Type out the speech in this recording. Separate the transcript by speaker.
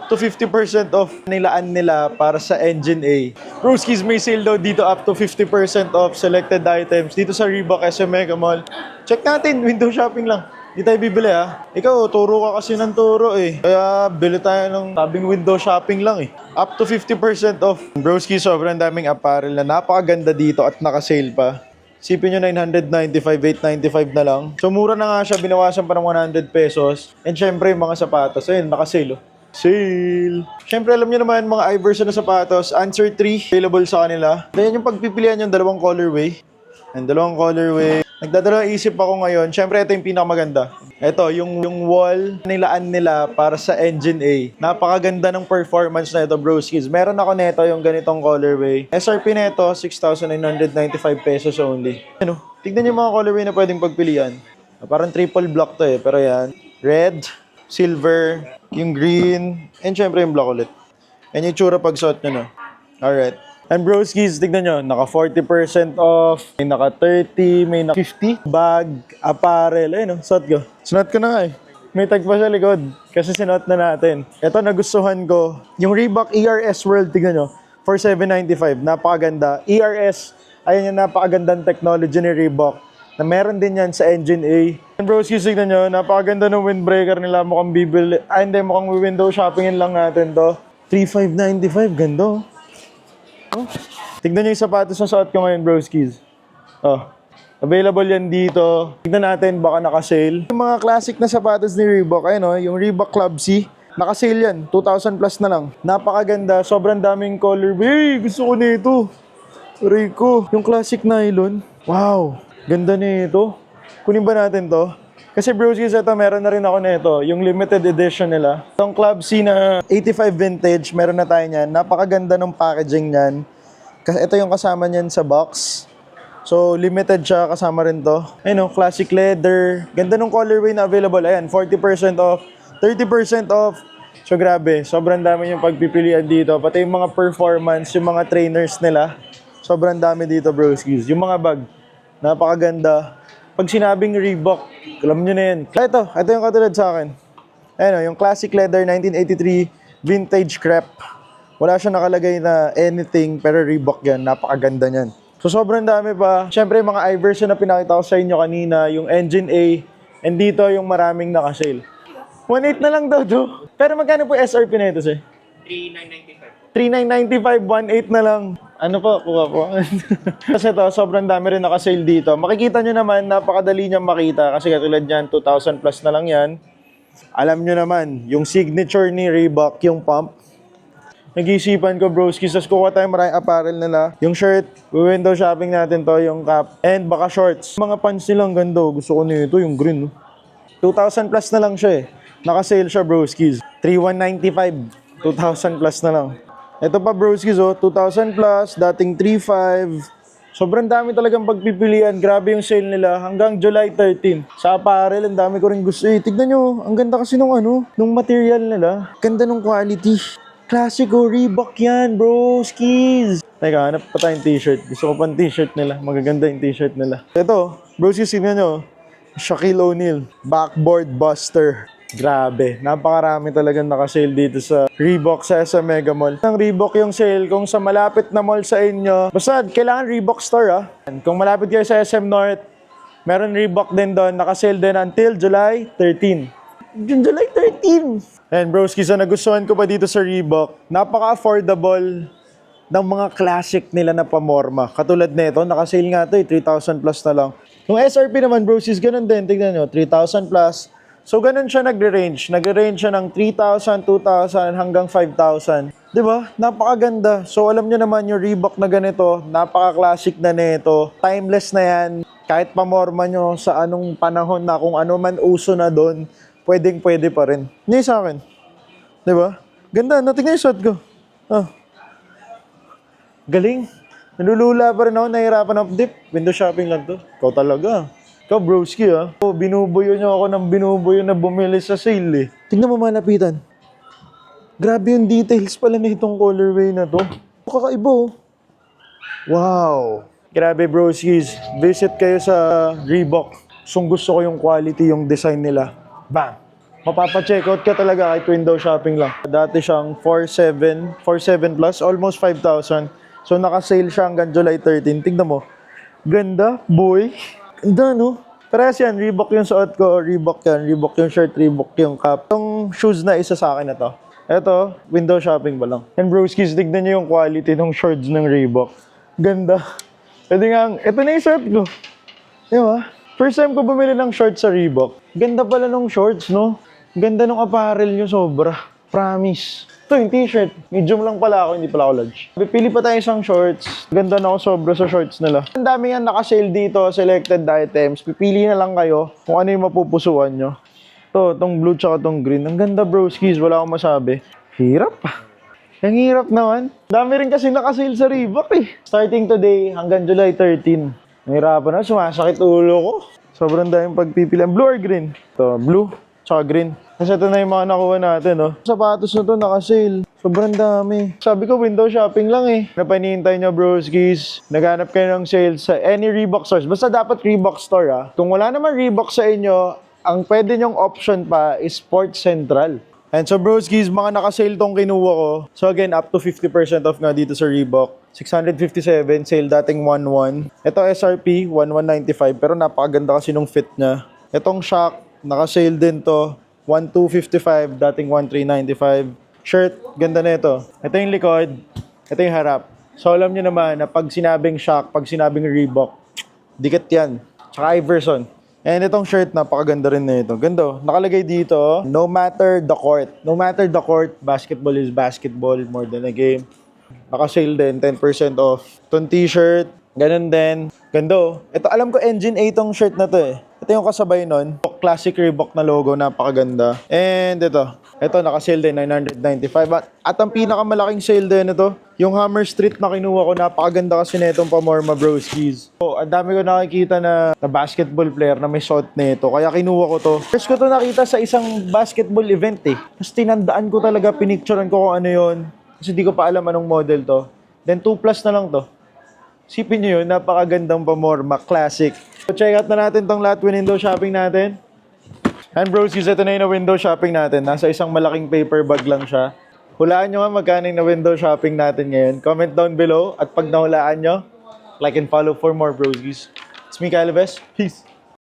Speaker 1: up to 50% off nilaan nila para sa Engine A. Broskies, may sale daw dito up to 50% off selected items dito sa Reebok SM Mega Mall. Check natin, window shopping lang. Hindi tayo bibili ha. Ikaw, turo ka kasi ng turo eh. Kaya bili tayo ng tabing window shopping lang eh. Up to 50% off. Broskies, sobrang daming apparel na napakaganda dito at naka-sale pa. Sipin nyo 995, 895 na lang. So mura na nga siya, binawasan pa ng 100 pesos. And syempre yung mga sapatos, ayun, naka-sale oh. Sale! Syempre alam nyo naman mga Iverson na sapatos, Answer 3, available sa kanila. Then yung pagpipilian yung dalawang colorway. And dalawang colorway. Nagdadalawang isip ako ngayon, syempre ito yung pinakamaganda. Ito, yung wall nilaan nila para sa Engine A. Napakaganda ng performance na ito, broskies. Meron ako nito yung ganitong colorway. SRP nito, 6,995 pesos only. Ano? Tignan yung mga colorway na pwedeng pagpilian. Parang triple block to eh, pero yan. Red, silver, yung green, and syempre yung black ulit. And yung tsura pag suot nyo, no? Alright. And broskies, tignan nyo, naka 40% off, may naka 30, may naka 50. Bag, apparel, ayun no, suot ko. Suot ko na nga eh. May tag pa sa likod, kasi sinuot na natin. Ito nagustuhan ko, yung Reebok ERS World, tignan nyo, for $795, napakaganda. ERS, ayun yung napakagandang technology ni Reebok, na meron din yan sa Engine A. And broskies, tignan nyo, napakaganda ng windbreaker nila, mukhang bibili, hindi, mukhang window shoppingin lang natin to. $3,595, ganda. Oh. Tignan nyo yung sapatos na suot ko ngayon, broskies. Oh. Available yan dito. Tignan natin, baka naka-sale. Yung mga classic na sapatos ni Reebok, ayun oh, yung Reebok Club C. Naka-sale yan, 2,000 plus na lang. Napakaganda, sobrang daming colorway. Gusto ko nito. Rico, yung classic nylon. Wow, ganda nito. Kunin ba natin to? Kasi broskies, ito, meron na rin ako nito. Yung limited edition nila. Itong Club C na 85 vintage, meron na tayo niyan. Napakaganda ng packaging niyan. Kasi ito yung kasama niyan sa box. So, limited siya, kasama rin to. Ayun o, classic leather. Ganda ng colorway na available. Ayan, 40% off, 30% off. So, grabe. Sobrang dami yung pagpipilian dito. Pati yung mga performance, yung mga trainers nila. Sobrang dami dito, broskies. Yung mga bag, napakaganda. Pag sinabing Reebok, alam nyo na yan. Ito yung katulad sa akin. Ayan o, yung classic leather 1983 vintage crepe. Wala siya nakalagay na anything, pero Reebok yan. Napakaganda niyan. So sobrang dami pa. Siyempre mga Iverson na pinakita ko sa inyo kanina, yung Engine A, and dito yung maraming nakasale. 1.8 na lang daw, Joe. Pero magkano po SRP na ito, sir? 3,995, 1.8 na lang. Ano po, kuha po. Kasi ito, sobrang dami rin nakasale dito. Makikita nyo naman, napakadali niyang makita. Kasi katulad niyan, 2,000 plus na lang yan. Alam nyo naman, yung signature ni Reebok, yung pump. Nag-iisipan ko, broskies, tapos kuha tayo maraming apparel nila. Yung shirt, window shopping natin to, yung cap, and baka shorts. Mga pants nilang ganda, gusto ko nito, yung green. 2,000 plus na lang siya eh. Nakasale siya, broskies. 3,195, 2,000 plus na lang. Ito pa, broskies, 2,000 plus, dating 3,500. Sobrang dami talagang pagpipilian. Grabe yung sale nila hanggang July 13. Sa apparel, ang dami ko rin gusto. Tignan nyo, ang ganda kasi nung material nila. Ganda nung quality. Classic Reebok yan, broskies. Teka, hanap pa tayong t-shirt. Gusto ko pang t-shirt nila. Magaganda yung t-shirt nila. Ito, broskies, tignan nyo. Shaquille O'Neal, backboard buster. Grabe, napakarami talagang nakasale dito sa Reebok sa SM Mega Mall. Ang Reebok yung sale, kung sa malapit na mall sa inyo, basta kailangan Reebok store ah. Kung malapit kayo sa SM North, meron Reebok din doon, nakasale din until July 13. July 13! And broskies, nagustuhan ko pa dito sa Reebok, napaka-affordable ng mga classic nila na pamorma. Katulad nito, nakasale nga ito 3,000 plus na lang. Yung SRP naman, broskies, ganun din, tignan nyo, 3,000 plus. So, ganun siya nagre-range. Nagre-range siya ng 3,000, 2,000, hanggang 5,000. Diba? Napakaganda. So, alam nyo naman yung Reebok na ganito, napaka-classic na nito. Timeless na yan. Kahit pamorma nyo sa anong panahon na, kung ano man uso na doon, pwedeng-pwede pa rin. Hindi sa akin. Diba? Ganda. Tingnan yung shot ko. Oh. Galing. Nalulula pa rin ako. Nahihirapan ako. Dip. Window shopping lang to. Ikaw talaga. Ikaw, broski, ah. Binubuyo niyo ako ng binubuyo na bumili sa sale, eh. Tingnan mo malapitan. Grabe yung details pala na itong colorway na to. Kakaiba, oh. Wow. Grabe, broskis. Visit kayo sa Reebok. Gusto ko yung quality, yung design nila. Bam! Mapapacheck out ka talaga kahit window shopping lang. Dati siyang 4.7 plus, almost 5,000. So naka-sale siya hanggang July 13. Tignan mo. Ganda, boy. Ganda, no? Parehas yan, Reebok yung suot ko, Reebok yan. Reebok yung shirt, Reebok yung cap. Itong shoes na isa sa akin na to. Ito, window shopping ba lang. And broskies, tignan nyo yung quality ng shorts ng Reebok. Ganda. Pwede nga, ito na yung shirt ko. Di ba? First time ko bumili ng shorts sa Reebok. Ganda pala ng shorts, no? Ganda ng apparel nyo, sobra. Promise. Ito yung t-shirt. Medium lang pala ako, hindi pala ako large. Pipili pa tayo isang shorts. Ganda na ako sobra sa shorts nila. Ang dami yan naka-sale dito, selected items. Pipili na lang kayo kung ano yung mapupusuan nyo. Itong blue tsaka itong green. Ang ganda broskies, wala akong masabi. Hirap. Ang hirap naman. Dami rin kasi naka-sale sa Reebok eh. Starting today hanggang July 13. Nahirapan na, sumasakit ulo ko. Sobrang daming pagpipili. Blue or green? Ito, blue tsaka green. Kasi ito na yung mga nakuha natin, no? Sapatos na to, naka-sale. Sobrang dami. Sabi ko, window shopping lang eh. Napanihintay nyo, broskies. Naghanap kayo ng sale sa any Reebok stores. Basta dapat Reebok store, ah. Kung wala naman Reebok sa inyo, ang pwede nyong option pa is Sports Central. And so, broskies, mga naka-sale tong kinuha ko. So again, up to 50% off nga dito sa Reebok. 657, sale dating 1.1. Ito SRP, 1.195. Pero napakaganda kasi nung fit niya. Itong Shock, naka-sale din to. 1,255, dating 1,395. Shirt, ganda na ito. Ito yung likod, ito yung harap. So alam nyo naman na pag sinabing Shock, pag sinabing Reebok, dikit yan. Tsaka Iverson. And itong shirt, napakaganda rin na ito. Ganda, nakalagay dito, no matter the court. No matter the court, basketball is basketball, more than a game. Naka-sale din, 10% off. Itong t-shirt, ganun din. Ganda. Ito, alam ko Engine 8 tong shirt na to eh. Ito yung kasabay nun. Classic Reebok na logo, napakaganda. And ito naka-sale din, 995. At ang pinakamalaking sale din ito, yung Hammer Street na kinuha ko, napakaganda kasi na itong Pamorma broskies. So, ang dami ko nakikita na basketball player na may suot na ito, kaya kinuha ko to. First ko to nakita sa isang basketball event eh. Tapos tinandaan ko talaga, pinicturean ko kung ano yun. Kasi di ko pa alam anong model to. Then 2 plus na lang to. Sipin nyo yun, napakagandang Pamorma, classic. So check out na natin tong lahat window shopping natin. And broskies, ito na yung window shopping natin. Nasa isang malaking paper bag lang siya. Hulaan nyo nga magkano na window shopping natin ngayon. Comment down below. At pag nahulaan nyo, like and follow for more broskies. It's me, Kyle Ves. Peace!